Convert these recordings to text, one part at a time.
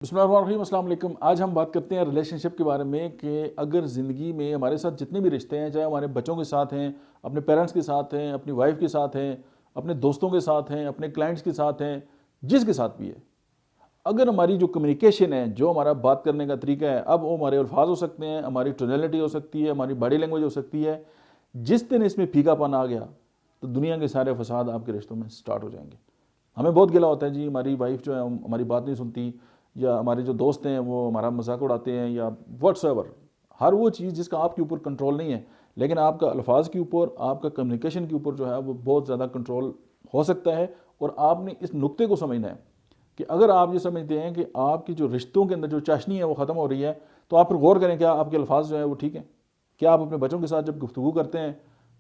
بسم اللہ الرحمن الرحیم، السلام علیکم۔ آج ہم بات کرتے ہیں ریلیشن شپ کے بارے میں کہ اگر زندگی میں ہمارے ساتھ جتنے بھی رشتے ہیں، چاہے ہمارے بچوں کے ساتھ ہیں، اپنے پیرنٹس کے ساتھ ہیں، اپنی وائف کے ساتھ ہیں، اپنے دوستوں کے ساتھ ہیں، اپنے کلائنٹس کے ساتھ ہیں، جس کے ساتھ بھی ہے، اگر ہماری جو کمیونیکیشن ہے، جو ہمارا بات کرنے کا طریقہ ہے، اب وہ ہمارے الفاظ ہو سکتے ہیں، ہماری ٹونیلٹی ہو سکتی ہے، ہماری باڈی لینگویج ہو سکتی ہے، جس دن اس میں پھیکا پن آ گیا تو دنیا کے سارے فساد آپ کے رشتوں میں سٹارٹ ہو جائیں گے۔ ہمیں بہت گلا ہوتا ہے جی، ہماری وائف جو ہے ہماری بات نہیں سنتی، یا ہمارے جو دوست ہیں وہ ہمارا مذاق اڑاتے ہیں، یا واٹس ایور، ہر وہ چیز جس کا آپ کے اوپر کنٹرول نہیں ہے، لیکن آپ کا الفاظ کے اوپر، آپ کا کمیونیکیشن کے اوپر جو ہے وہ بہت زیادہ کنٹرول ہو سکتا ہے۔ اور آپ نے اس نقطے کو سمجھنا ہے کہ اگر آپ یہ سمجھتے ہیں کہ آپ کی جو رشتوں کے اندر جو چاشنی ہے وہ ختم ہو رہی ہے، تو آپ پھر غور کریں کیا آپ کے الفاظ جو ہیں وہ ٹھیک ہیں؟ کیا آپ اپنے بچوں کے ساتھ جب گفتگو کرتے ہیں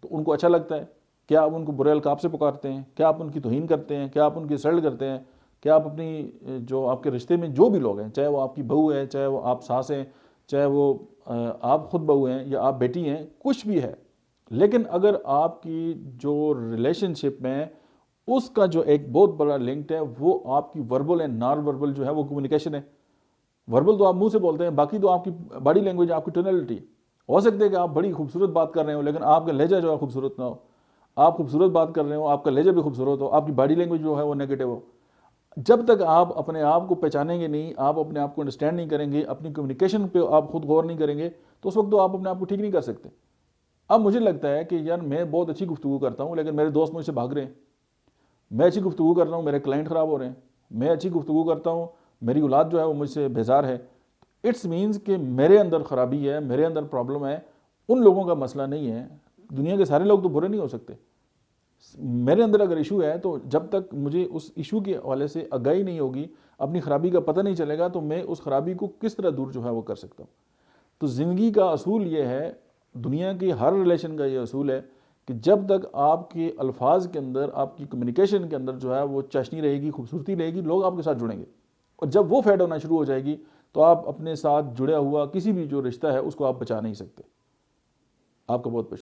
تو ان کو اچھا لگتا ہے؟ کیا آپ ان کو برے القاب سے پکارتے ہیں؟ کیا آپ ان کی توہین کرتے ہیں؟ کیا آپ ان کی انسلٹ کرتے ہیں؟ کیا آپ اپنی جو آپ کے رشتے میں جو بھی لوگ ہیں، چاہے وہ آپ کی بہو ہے، چاہے وہ آپ ساس ہیں، چاہے وہ آپ خود بہو ہیں یا آپ بیٹی ہیں، کچھ بھی ہے، لیکن اگر آپ کی جو ریلیشن شپ میں اس کا جو ایک بہت بڑا لنکڈ ہے وہ آپ کی وربل اینڈ نان وربل جو ہے وہ کمیونیکیشن ہے۔ وربل تو آپ منہ سے بولتے ہیں، باقی تو آپ کی باڈی لینگویج، آپ کی ٹونیلٹی ہو سکتے ہے کہ آپ بڑی خوبصورت بات کر رہے ہو لیکن آپ کا لہجہ جو ہے خوبصورت نہ ہو، آپ خوبصورت بات کر رہے ہو، آپ کا لہجہ بھی خوبصورت ہو، آپ کی باڈی لینگویج جو ہے وہ نیگیٹو ہو۔ جب تک آپ اپنے آپ کو پہچانیں گے نہیں، آپ اپنے آپ کو انڈرسٹینڈ نہیں کریں گے، اپنی کمیونیکیشن پہ آپ خود غور نہیں کریں گے، تو اس وقت تو آپ اپنے آپ کو ٹھیک نہیں کر سکتے۔ اب مجھے لگتا ہے کہ یار میں بہت اچھی گفتگو کرتا ہوں لیکن میرے دوست مجھ سے بھاگ رہے ہیں، میں اچھی گفتگو کر رہا ہوں، میرے کلائنٹ خراب ہو رہے ہیں، میں اچھی گفتگو کرتا ہوں، میری اولاد جو ہے وہ مجھ سے بیزار ہے، اٹس مینز کہ میرے اندر خرابی ہے، میرے اندر پرابلم ہے، ان لوگوں کا مسئلہ نہیں ہے۔ دنیا کے سارے لوگ تو برے نہیں ہو سکتے، میرے اندر اگر ایشو ہے تو جب تک مجھے اس ایشو کے حوالے سے آگاہی نہیں ہوگی، اپنی خرابی کا پتہ نہیں چلے گا، تو میں اس خرابی کو کس طرح دور جو ہے وہ کر سکتا ہوں۔ تو زندگی کا اصول یہ ہے، دنیا کی ہر ریلیشن کا یہ اصول ہے کہ جب تک آپ کے الفاظ کے اندر، آپ کی کمیونیکیشن کے اندر جو ہے وہ چاشنی رہے گی، خوبصورتی رہے گی، لوگ آپ کے ساتھ جڑیں گے، اور جب وہ فیڈ ہونا شروع ہو جائے گی تو آپ اپنے ساتھ جڑا ہوا کسی بھی جو رشتہ ہے اس کو آپ بچا نہیں سکتے۔ آپ کا بہت بہت